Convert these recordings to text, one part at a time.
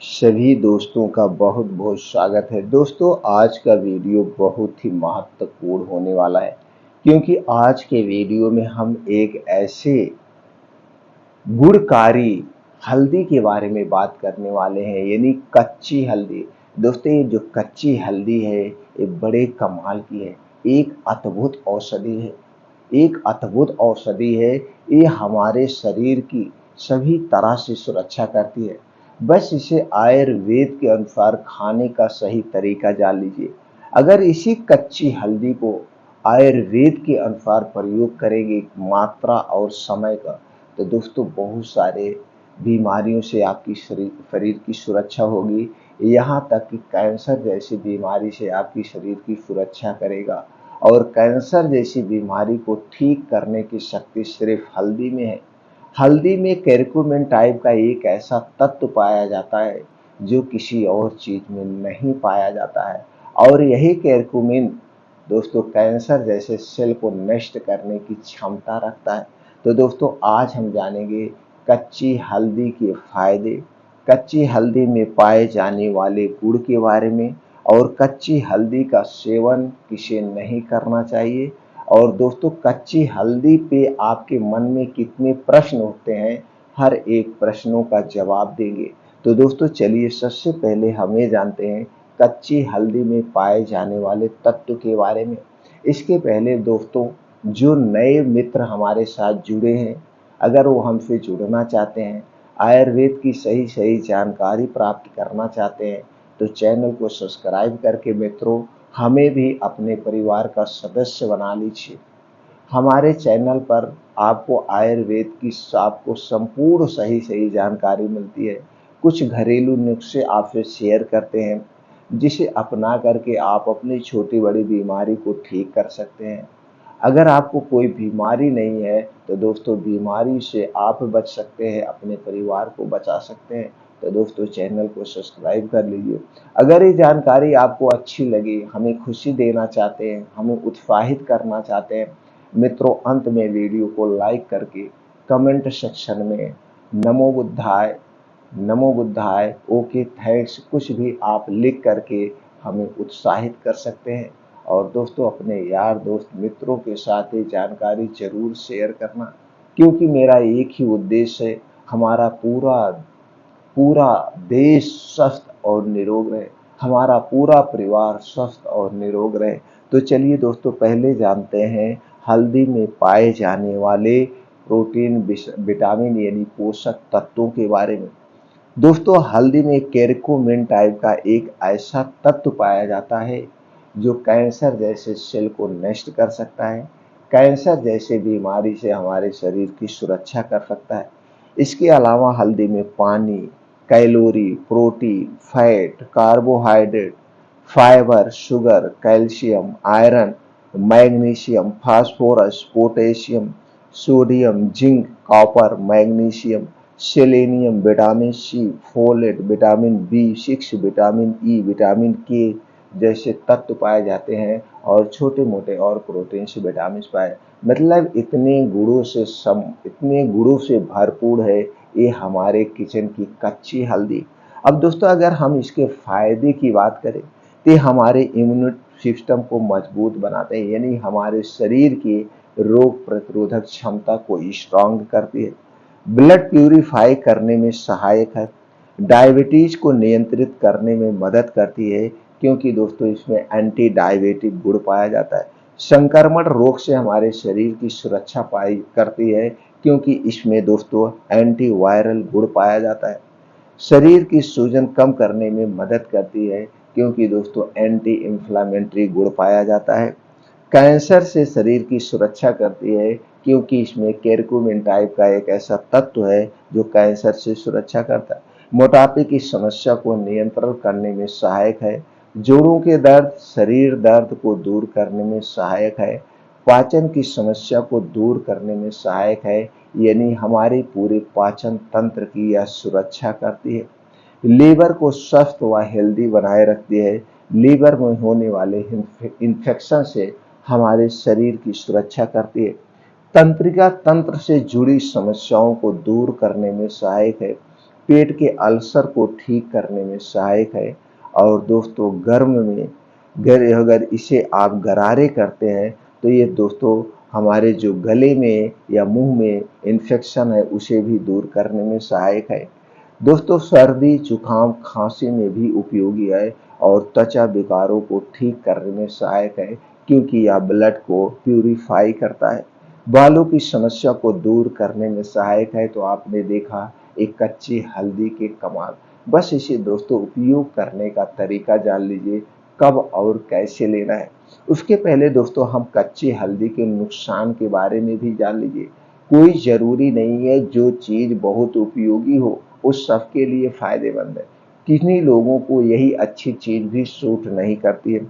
सभी दोस्तों का बहुत बहुत स्वागत है। दोस्तों, आज का वीडियो बहुत ही महत्वपूर्ण होने वाला है, क्योंकि आज के वीडियो में हम एक ऐसे गुणकारी हल्दी के बारे में बात करने वाले हैं, यानी कच्ची हल्दी। दोस्तों, ये जो कच्ची हल्दी है ये बड़े कमाल की है। एक अद्भुत औषधि है, एक अद्भुत औषधि है। ये हमारे शरीर की सभी तरह से सुरक्षा करती है। बस इसे आयुर्वेद के अनुसार खाने का सही तरीका जान लीजिए। अगर इसी कच्ची हल्दी को आयुर्वेद के अनुसार प्रयोग करेंगे, मात्रा और समय का, तो दोस्तों बहुत सारे बीमारियों से आपकी शरीर की सुरक्षा होगी। यहाँ तक कि कैंसर जैसी बीमारी से आपकी शरीर की सुरक्षा करेगा। और कैंसर जैसी बीमारी को ठीक करने की शक्ति सिर्फ हल्दी में है। हल्दी में करक्यूमिन टाइप का एक ऐसा तत्व पाया जाता है जो किसी और चीज में नहीं पाया जाता है। और यही करक्यूमिन दोस्तों कैंसर जैसे सेल को नष्ट करने की क्षमता रखता है। तो दोस्तों, आज हम जानेंगे कच्ची हल्दी के फायदे, कच्ची हल्दी में पाए जाने वाले गुण के बारे में, और कच्ची हल्दी का सेवन किसे नहीं करना चाहिए। और दोस्तों, कच्ची हल्दी पे आपके मन में कितने प्रश्न उठते हैं, हर एक प्रश्नों का जवाब देंगे। तो दोस्तों चलिए, सबसे पहले हम ये जानते हैं कच्ची हल्दी में पाए जाने वाले तत्व के बारे में। इसके पहले दोस्तों, जो नए मित्र हमारे साथ जुड़े हैं, अगर वो हमसे जुड़ना चाहते हैं, आयुर्वेद की सही सही जानकारी प्राप्त करना चाहते हैं, तो चैनल को सब्सक्राइब करके मित्रों हमें भी अपने परिवार का सदस्य बना लीजिए। हमारे चैनल पर आपको आयुर्वेद की आपको संपूर्ण सही सही जानकारी मिलती है। कुछ घरेलू नुस्खे आपसे शेयर करते हैं, जिसे अपना करके आप अपनी छोटी बड़ी बीमारी को ठीक कर सकते हैं। अगर आपको कोई बीमारी नहीं है तो दोस्तों बीमारी से आप बच सकते हैं, अपने परिवार को बचा सकते हैं। तो दोस्तों चैनल को सब्सक्राइब कर लीजिए। अगर ये जानकारी आपको अच्छी लगी, हमें खुशी देना चाहते हैं, हमें उत्साहित करना चाहते हैं, मित्रों अंत में वीडियो को लाइक करके कमेंट सेक्शन में नमो बुद्धाय, नमो बुद्धाय, ओके थैंक्स, कुछ भी आप लिख करके हमें उत्साहित कर सकते हैं। और दोस्तों, अपने यार दोस्त मित्रों के साथ ये जानकारी जरूर शेयर करना, क्योंकि मेरा एक ही उद्देश्य है, हमारा पूरा पूरा देश स्वस्थ और निरोग रहे, हमारा पूरा परिवार स्वस्थ और निरोग रहे। तो चलिए दोस्तों, पहले जानते हैं हल्दी में पाए जाने वाले प्रोटीन, विटामिन यानी पोषक तत्वों के बारे में। दोस्तों, हल्दी में केरकुमिन टाइप का एक ऐसा तत्व पाया जाता है जो कैंसर जैसे सेल को नष्ट कर सकता है, कैंसर जैसे बीमारी से हमारे शरीर की सुरक्षा कर सकता है। इसके अलावा हल्दी में पानी, calorie, protein, fat, carbohydrate, fibre, sugar, calcium, iron, magnesium, phosphorus, potassium, sodium, zinc, copper, magnesium, selenium, vitamin C, folate, vitamin B 6, vitamin E, vitamin K जैसे तत्व पाए जाते हैं, और छोटे मोटे और प्रोटीन से विटामिन पाए। मतलब इतने गुणों से भरपूर है ये हमारे किचन की कच्ची हल्दी। अब दोस्तों, अगर हम इसके फायदे की बात करें तो हमारे इम्यून सिस्टम को मजबूत बनाते हैं, यानी हमारे शरीर की रोग प्रतिरोधक क्षमता को स्ट्रांग करती है, ब्लड प्यूरिफाई करने में सहायक है, डायबिटीज को नियंत्रित करने में मदद करती है, क्योंकि दोस्तों इसमें एंटी डायबिटिक गुण पाया जाता है, संक्रमण रोग से हमारे शरीर की सुरक्षा पाई करती है, क्योंकि इसमें दोस्तों एंटी वायरल गुण पाया जाता है, शरीर की सूजन कम करने में मदद करती है, क्योंकि दोस्तों एंटी इंफ्लेमेटरी गुण पाया जाता है, कैंसर से शरीर की सुरक्षा करती है, क्योंकि इसमें केरकुमिन टाइप का एक ऐसा तत्व है जो कैंसर से सुरक्षा करता है, मोटापे की समस्या को नियंत्रण करने में सहायक है, जोड़ों के दर्द, शरीर दर्द को दूर करने में सहायक है, पाचन की समस्या को दूर करने में सहायक है, यानी हमारे पूरे पाचन तंत्र की यह सुरक्षा करती है, लीवर को स्वस्थ व हेल्दी बनाए रखती है, लीवर में होने वाले इन्फेक्शन से हमारे शरीर की सुरक्षा करती है, तंत्रिका तंत्र से जुड़ी समस्याओं को दूर करने में सहायक है, पेट के अल्सर को ठीक करने में सहायक है। और दोस्तों गर्म में अगर इसे आप गरारे करते हैं तो ये दोस्तों हमारे जो गले में या मुंह में इन्फेक्शन है उसे भी दूर करने में सहायक है। दोस्तों सर्दी जुकाम खांसी में भी उपयोगी है और त्वचा विकारों को ठीक करने में सहायक है, क्योंकि यह ब्लड को प्यूरिफाई करता है। बालों की समस्या को दूर करने में सहायक है। तो आपने देखा एक कच्ची हल्दी के कमाल। बस इसे दोस्तों उपयोग करने का तरीका जान लीजिए, कब और कैसे लेना है। उसके पहले दोस्तों हम कच्ची हल्दी के नुकसान के बारे में भी जान लीजिए। कोई जरूरी नहीं है जो चीज बहुत उपयोगी हो उस सबके लिए फायदेमंद है। किन्हीं लोगों को यही अच्छी चीज भी सूट नहीं करती है।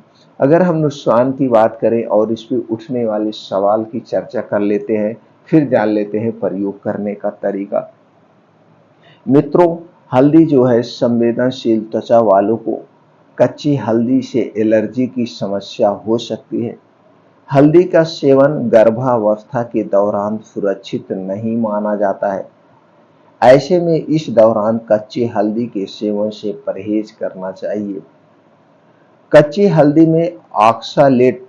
अगर हम नुकसान की बात करें और इस पे उठने वाले सवाल की चर्चा कर लेते हैं, फिर जान लेते हैं प्रयोग करने का तरीका। मित्रों, हल्दी जो है संवेदनशील त्वचा वालों को कच्ची हल्दी से एलर्जी की समस्या हो सकती है। हल्दी का सेवन गर्भावस्था के दौरान सुरक्षित नहीं माना जाता है। ऐसे में इस दौरान कच्ची हल्दी के सेवन से परहेज करना चाहिए। कच्ची हल्दी में ऑक्सालेट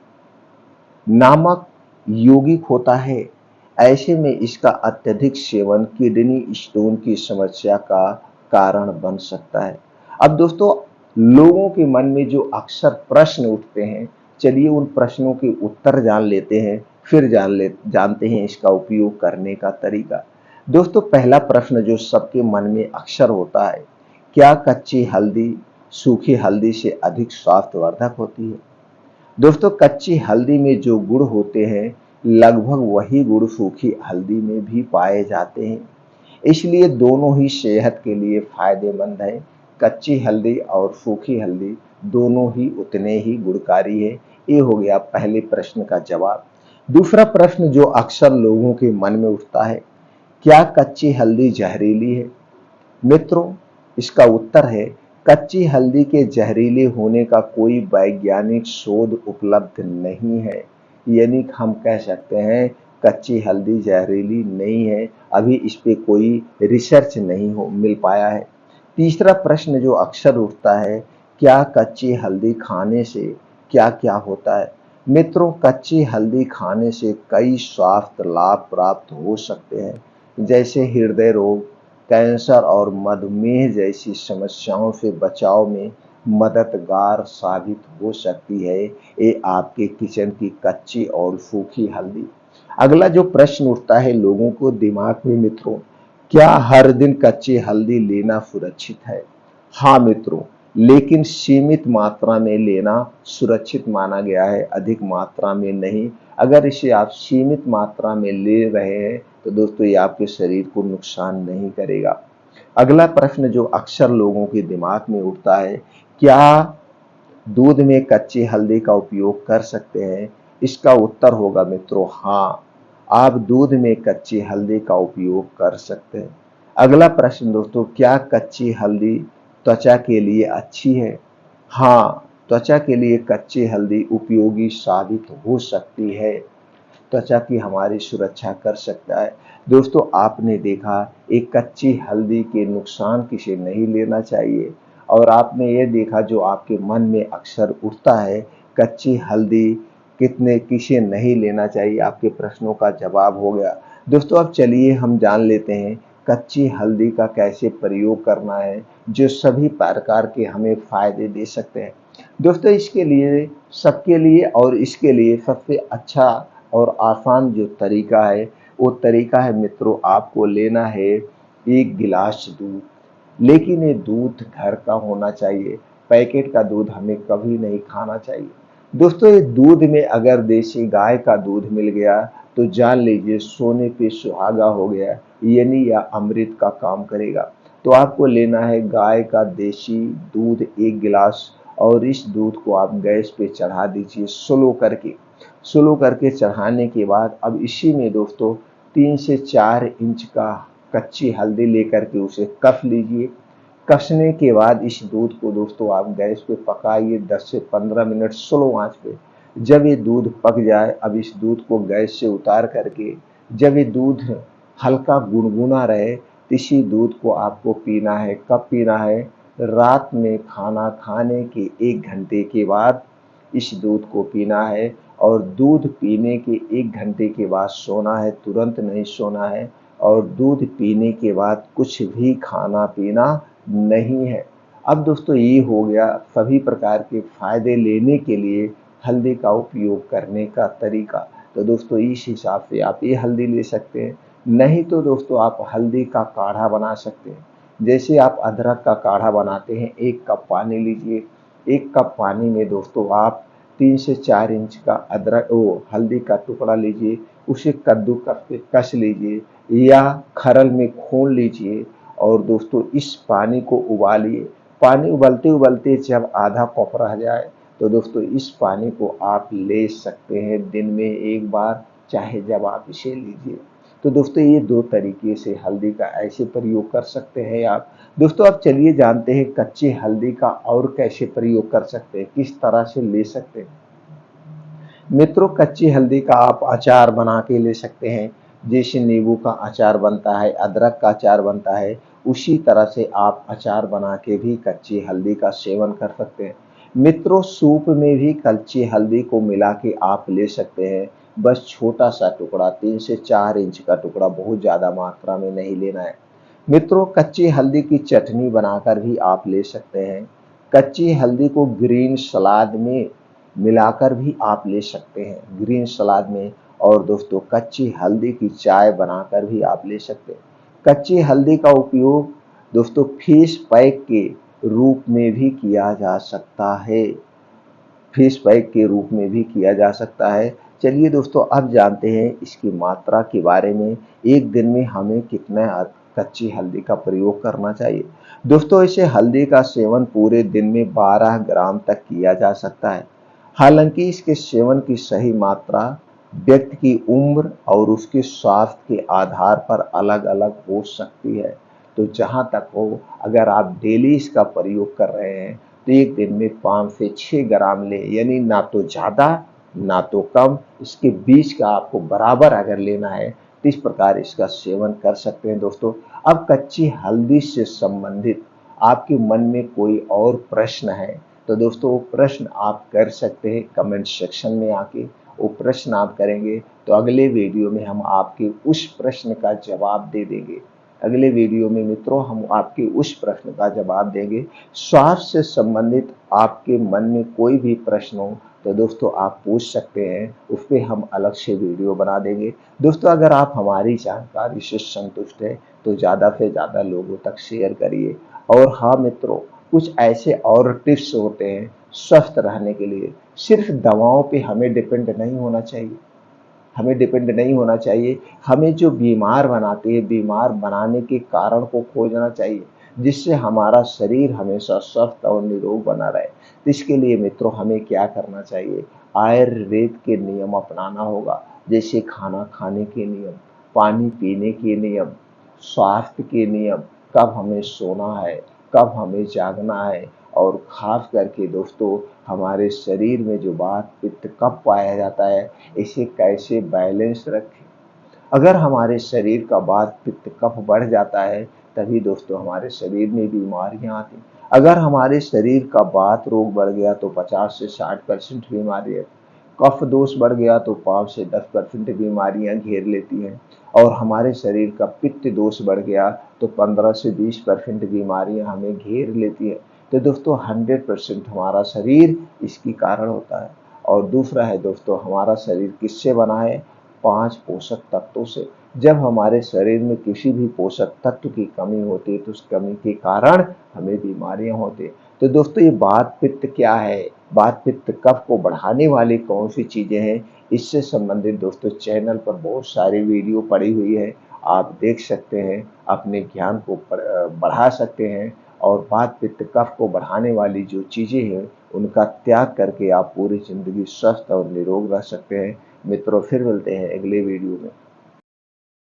नामक यौगिक होता है। ऐसे में इसका अत्यधिक सेवन किडनी स्टोन की समस्या का कारण बन सकता है। अब दोस्तों लोगों के मन में जो अक्सर प्रश्न उठते हैं, चलिए उन प्रश्नों के उत्तर जान लेते हैं, फिर जानते हैं इसका उपयोग करने का तरीका। दोस्तों पहला प्रश्न जो सबके मन में अक्सर होता है, क्या कच्ची हल्दी सूखी हल्दी से अधिक स्वास्थ्यवर्धक होती है? दोस्तों कच्ची हल्दी में जो गुण होते हैं लगभग वही गुण सूखी हल्दी में भी पाए जाते हैं, इसलिए दोनों ही सेहत के लिए फायदेमंद है। कच्ची हल्दी और सूखी हल्दी दोनों ही उतने ही गुणकारी है। ये हो गया पहले प्रश्न का जवाब। दूसरा प्रश्न जो अक्सर लोगों के मन में उठता है, क्या कच्ची हल्दी जहरीली है? मित्रों इसका उत्तर है, कच्ची हल्दी के जहरीले होने का कोई वैज्ञानिक शोध उपलब्ध नहीं है। यानी हम कह सकते हैं कच्ची हल्दी जहरीली नहीं है, अभी इस पे कोई रिसर्च नहीं हो मिल पाया है। तीसरा प्रश्न जो अक्सर उठता है, क्या कच्ची हल्दी खाने से क्या क्या होता है? मित्रों कच्ची हल्दी खाने से कई स्वास्थ्य लाभ प्राप्त हो सकते हैं, जैसे हृदय रोग, कैंसर और मधुमेह जैसी समस्याओं से बचाव में मददगार साबित हो सकती है ये आपके किचन की कच्ची और सूखी हल्दी। अगला जो प्रश्न उठता है लोगों को दिमाग में मित्रों, क्या हर दिन कच्ची हल्दी लेना सुरक्षित है? हाँ मित्रों, लेकिन सीमित मात्रा में लेना सुरक्षित माना गया है, अधिक मात्रा में नहीं। अगर इसे आप सीमित मात्रा में ले रहे हैं तो दोस्तों ये आपके शरीर को नुकसान नहीं करेगा। अगला प्रश्न जो अक्सर लोगों के दिमाग में उठता है, क्या दूध में कच्ची हल्दी का उपयोग कर सकते हैं? इसका उत्तर होगा मित्रों हाँ, आप दूध में कच्ची हल्दी का उपयोग कर सकते हैं। अगला प्रश्न दोस्तों, क्या कच्ची हल्दी त्वचा के लिए अच्छी है? हाँ, त्वचा के लिए कच्ची हल्दी उपयोगी साबित हो सकती है, त्वचा की हमारी सुरक्षा कर सकता है। दोस्तों आपने देखा एक कच्ची हल्दी के नुकसान किसे नहीं लेना चाहिए, और आपने ये देखा जो आपके मन में अक्सर उठता है कच्ची हल्दी किसे नहीं लेना चाहिए, आपके प्रश्नों का जवाब हो गया। दोस्तों अब चलिए हम जान लेते हैं कच्ची हल्दी का कैसे प्रयोग करना है जो सभी प्रकार के हमें फायदे दे सकते हैं। दोस्तों इसके लिए सबके लिए और इसके लिए सबसे अच्छा और आसान जो तरीका है वो तरीका है मित्रों, आपको लेना है 1 गिलास दूध। लेकिन ये दूध घर का होना चाहिए, पैकेट का दूध हमें कभी नहीं खाना चाहिए। दोस्तों ये दूध में अगर देसी गाय का दूध मिल गया तो जान लीजिए सोने पे सुहागा हो गया, यानी या अमृत का काम करेगा। तो आपको लेना है गाय का देसी दूध 1 गिलास, और इस दूध को आप गैस पे चढ़ा दीजिए स्लो करके चढ़ाने के बाद अब इसी में दोस्तों 3 से 4 इंच का कच्ची हल्दी लेकर के उसे कस लीजिए। कसने के बाद इस दूध को दोस्तों आप गैस पे पकाइए 10 से 15 मिनट स्लो आंच पे। जब ये दूध पक जाए, अब इस दूध को गैस से उतार करके जब ये दूध हल्का गुनगुना रहे तो इसी दूध को आपको पीना है। कब पीना है? रात में खाना खाने के 1 घंटे के बाद इस दूध को पीना है, और दूध पीने के 1 घंटे के बाद सोना है, तुरंत नहीं सोना है, और दूध पीने के बाद कुछ भी खाना पीना नहीं है। अब दोस्तों ये हो गया सभी प्रकार के फायदे लेने के लिए हल्दी का उपयोग करने का तरीका। तो दोस्तों इस हिसाब से आप ये हल्दी ले सकते हैं। नहीं तो दोस्तों आप हल्दी का काढ़ा बना सकते हैं। जैसे आप अदरक का काढ़ा बनाते हैं, 1 कप पानी लीजिए। 1 कप पानी में दोस्तों आप 3 से 4 इंच का हल्दी का टुकड़ा लीजिए, उसे कस लीजिए या खरल में खोल लीजिए, और दोस्तों इस पानी को उबालिए। पानी उबलते उबलते जब आधा कप रह जाए तो दोस्तों इस पानी को आप ले सकते हैं दिन में 1 बार, चाहे जब आप इसे लीजिए। तो दोस्तों ये 2 तरीके से हल्दी का ऐसे प्रयोग कर सकते हैं आप। दोस्तों अब चलिए जानते हैं कच्ची हल्दी का और कैसे प्रयोग कर सकते हैं, किस तरह से ले सकते हैं। मित्रों कच्ची हल्दी का आप अचार बना के ले सकते हैं। जैसे नींबू का अचार बनता है, अदरक का अचार बनता है, उसी तरह से आप अचार बना के भी कच्ची हल्दी का सेवन कर सकते हैं। मित्रों सूप में भी कच्ची हल्दी को मिला के आप ले सकते हैं। बस छोटा सा टुकड़ा 3 से 4 इंच का टुकड़ा, बहुत ज़्यादा मात्रा में नहीं लेना है। मित्रों कच्ची हल्दी की चटनी बनाकर भी आप ले सकते हैं। कच्ची हल्दी को ग्रीन सलाद में मिलाकर भी आप ले सकते हैं, ग्रीन सलाद में। और दोस्तों कच्ची हल्दी की चाय बनाकर भी आप ले सकते हैं। कच्ची हल्दी का उपयोग दोस्तों फेस पैक के रूप में भी किया जा सकता है, फेस पैक के रूप में भी किया जा सकता है। चलिए दोस्तों अब जानते हैं इसकी मात्रा के बारे में, एक दिन में हमें कितना कच्ची हल्दी का प्रयोग करना चाहिए। दोस्तों इसे हल्दी का सेवन पूरे दिन में 12 ग्राम तक किया जा सकता है। हालांकि इसके सेवन की सही मात्रा व्यक्ति की उम्र और उसके स्वास्थ्य के आधार पर अलग अलग हो सकती है। तो जहाँ तक हो, अगर आप डेली इसका प्रयोग कर रहे हैं तो एक दिन में 5 से 6 ग्राम लें, यानी ना तो ज़्यादा ना तो कम, इसके बीच का आपको बराबर अगर लेना है तो इस प्रकार इसका सेवन कर सकते हैं। दोस्तों अब कच्ची हल्दी से संबंधित आपके मन में कोई और प्रश्न है तो दोस्तों वो प्रश्न आप कर सकते हैं कमेंट सेक्शन में आके। वो प्रश्न आप करेंगे तो अगले वीडियो में हम आपके उस प्रश्न का जवाब दे देंगे। अगले वीडियो में मित्रों हम आपके उस प्रश्न का जवाब देंगे। स्वास्थ्य से संबंधित आपके मन में कोई भी प्रश्न हो तो दोस्तों आप पूछ सकते हैं, उस पर हम अलग से वीडियो बना देंगे। दोस्तों अगर आप हमारी जानकारी से संतुष्ट हैं तो ज़्यादा से ज़्यादा लोगों तक शेयर करिए। और हाँ मित्रों कुछ ऐसे और टिप्स होते हैं स्वस्थ रहने के लिए। सिर्फ दवाओं पे हमें डिपेंड नहीं होना चाहिए, हमें डिपेंड नहीं होना चाहिए। हमें जो बीमार बनाते हैं, बीमार बनाने के कारण को खोजना चाहिए, जिससे हमारा शरीर हमेशा स्वस्थ और निरोग बना रहे। तो इसके लिए मित्रों हमें क्या करना चाहिए, आयुर्वेद के नियम अपनाना होगा। जैसे खाना खाने के नियम, पानी पीने के नियम, स्वास्थ्य के नियम, कब हमें सोना है, कब हमें जागना है, और खास करके दोस्तों हमारे शरीर में जो वात पित्त कब पाया जाता है, इसे कैसे बैलेंस रखें। अगर हमारे शरीर का वात पित्त कफ बढ़ जाता है तभी दोस्तों हमारे शरीर में बीमारियां आती। अगर हमारे शरीर का वात रोग बढ़ गया तो 50 से 60% बीमारियां, कफ दोष बढ़ गया तो 5 से 10% बीमारियां घेर लेती हैं, और हमारे शरीर का पित्त दोष बढ़ गया तो 15 से 20% बीमारियां हमें घेर लेती हैं। तो दोस्तों 100% हमारा शरीर इसकी कारण होता है। और दूसरा है दोस्तों हमारा शरीर किससे बना है, 5 पोषक तत्वों से। जब हमारे शरीर में किसी भी पोषक तत्व की कमी होती है तो उस कमी के कारण हमें बीमारियां होती हैं। तो दोस्तों ये वात पित्त क्या है, वात पित्त कफ को बढ़ाने वाली कौन सी चीजें हैं, इससे संबंधित दोस्तों चैनल पर बहुत सारी वीडियो पड़ी हुई है, आप देख सकते हैं, अपने ज्ञान को बढ़ा सकते हैं। और वात पित्त कफ को बढ़ाने वाली जो चीजें हैं उनका त्याग करके आप पूरी जिंदगी स्वस्थ और निरोग रह सकते हैं। मित्रों फिर मिलते हैं अगले वीडियो में।